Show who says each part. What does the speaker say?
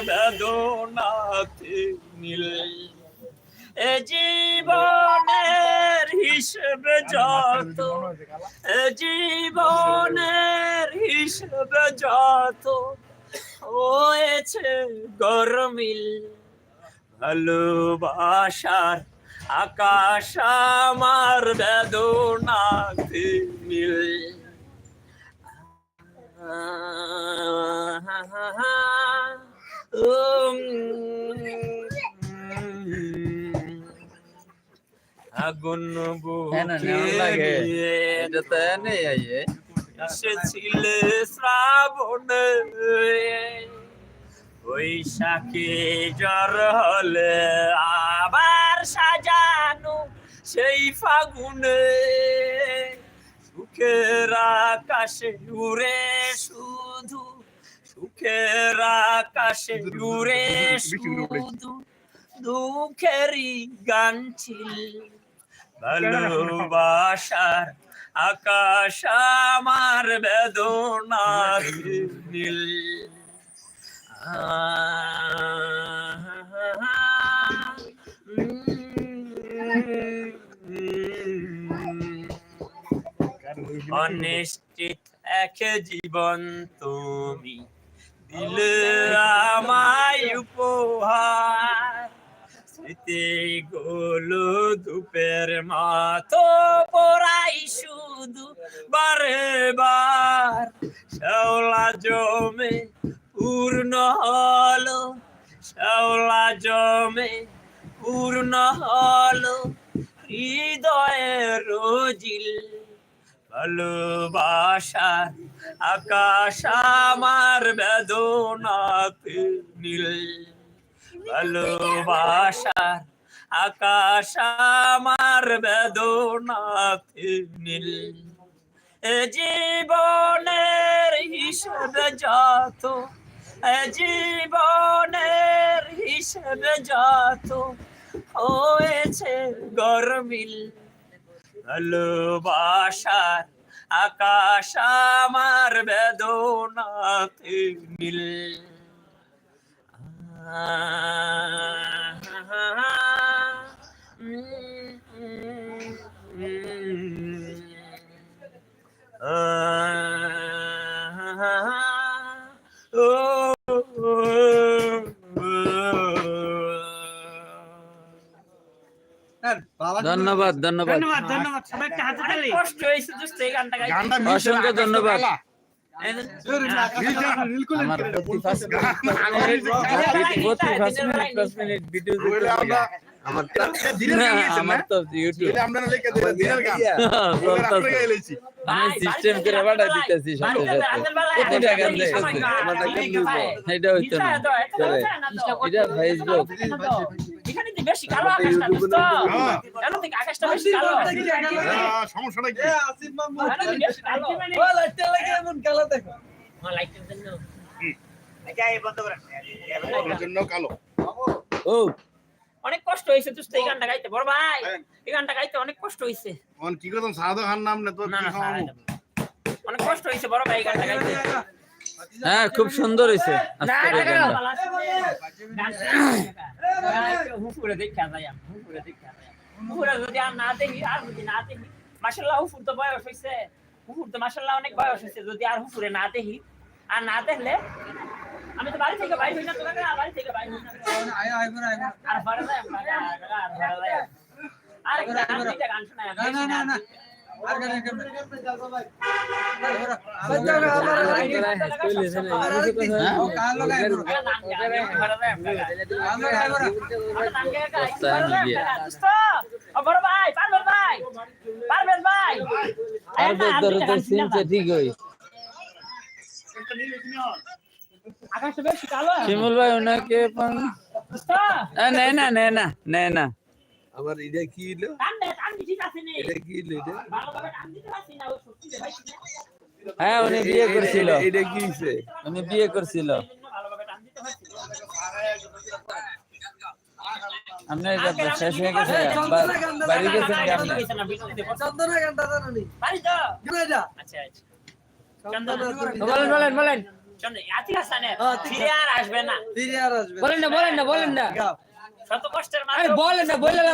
Speaker 1: বেদনাতে নীল এ জীবনের হিসেবে যত জীবনের হিসেবে যত হয়েছে গরমিল ভালোবাসার আকাশ আমার বেদনাতে নীল আগুন বুকে এসেছিলে শ্রাবণে বৈশাখে জ্বর হলে আবার সাজানো সেই ফাগুনে সুখের আকাশে উড়ে শুধু সুখের আকাশে উড়ে শুধু দুঃখেরই গান ছিল ভালোবাসার আকাশ আমার বেদনার নীল অনিশ্চিত এক জীবন তুমি দিলে আমায় উপহার স্মৃতি গুলো ধূপের মতো পড়াই শুধু বারে বার শ্যাওলা জমে পূর্ণ হলো শ্যাওলা জমে পূর্ণ হলো হৃদয়ের রোজিল ভালোবাসার আকাশ আমার বেদনাতে নীল ভালোবাসার আকাশ আমার বেদনাতে নীল জীবনের হিসেবে যত জীবনের হিসেবে যত হয়েছে গরমিল ভালোবাসার আকাশ আমার বেদনাতে নীল
Speaker 2: ধন্যবাদ ধন্যবাদ
Speaker 1: ধন্যবাদ সবাই একটা হাতে তালি কষ্ট হইছে দোস্ত এই গানটা গাইতে
Speaker 2: অসংখ্য ধন্যবাদ
Speaker 1: আমার
Speaker 2: মিনিট ভিডিও আমার তো ইউটিউব আমি সিস্টেম করে বাড়া দিতেছি সাথে সাথে প্রতিটা গান দেখতেছি এটা হইতো না এটা ফেসবুক
Speaker 1: এখানে তো বেশি কালো আকাশটা দোস্ত কেন থেকে আকাশটা বেশি কালো
Speaker 3: সমস্যা নাকি
Speaker 1: আসিফ মাহমুদ বেশি কালো ও লাইটটা লাগে এমন কালো দেখো হ্যাঁ লাইটের জন্য এটা এই বন্ধ করেন এর জন্য কালো
Speaker 2: ও
Speaker 1: অনেক কষ্ট হইছে দোস্ত এই গানটা গাইতে বড় ভাই এই গানটা গাইতে অনেক কষ্ট হইছে
Speaker 3: কোন কি করতাম সাদা খান নাম না তো কি খাওয়াবো
Speaker 1: অনেক কষ্ট হইছে বড় ভাই এই গানটা গাইতে
Speaker 2: হ্যাঁ খুব সুন্দর হইছে আজকের এই গানটা
Speaker 1: হুফুরে দেখা যায় হুফুরে দেখা যায় হুফুরে যদি আর না দেখি আর যদি না দেখি মাশাআল্লাহ হুফুর তো বয়স হইছে হুফুর তো মাশাআল্লাহ অনেক বয়স হইছে যদি আর হুফুরে না দেখি আর না দেখলে আমি তো বাড়ি থেকে বাইরে হই না তো বাড়ি থেকে বাইরে হই না আয় আর পরে যাই আর গান শোনায় না আর গান কেমন ভাই
Speaker 2: শিমুল ভাই ওনাকে না
Speaker 4: আমার এটা কি হলো এটা কি হলো এটা
Speaker 2: হ্যাঁ উনি বিয়ে করছিল
Speaker 4: এটা কি হইছে
Speaker 2: উনি বিয়ে করছিল আপনি এটা শেষ হয়ে গেছে বাড়ি গেছেন আপনি
Speaker 1: চন্দনা গানটা জানেন বাড়ি তো আচ্ছা আচ্ছা চন্দনা
Speaker 2: বলেন
Speaker 1: শোনেন আতিক হাসানের ফিরে আর আসবে না।
Speaker 5: বলেন না
Speaker 1: শত কষ্টের
Speaker 5: আরে
Speaker 1: মাধ্যমে
Speaker 5: বলেন না বললেন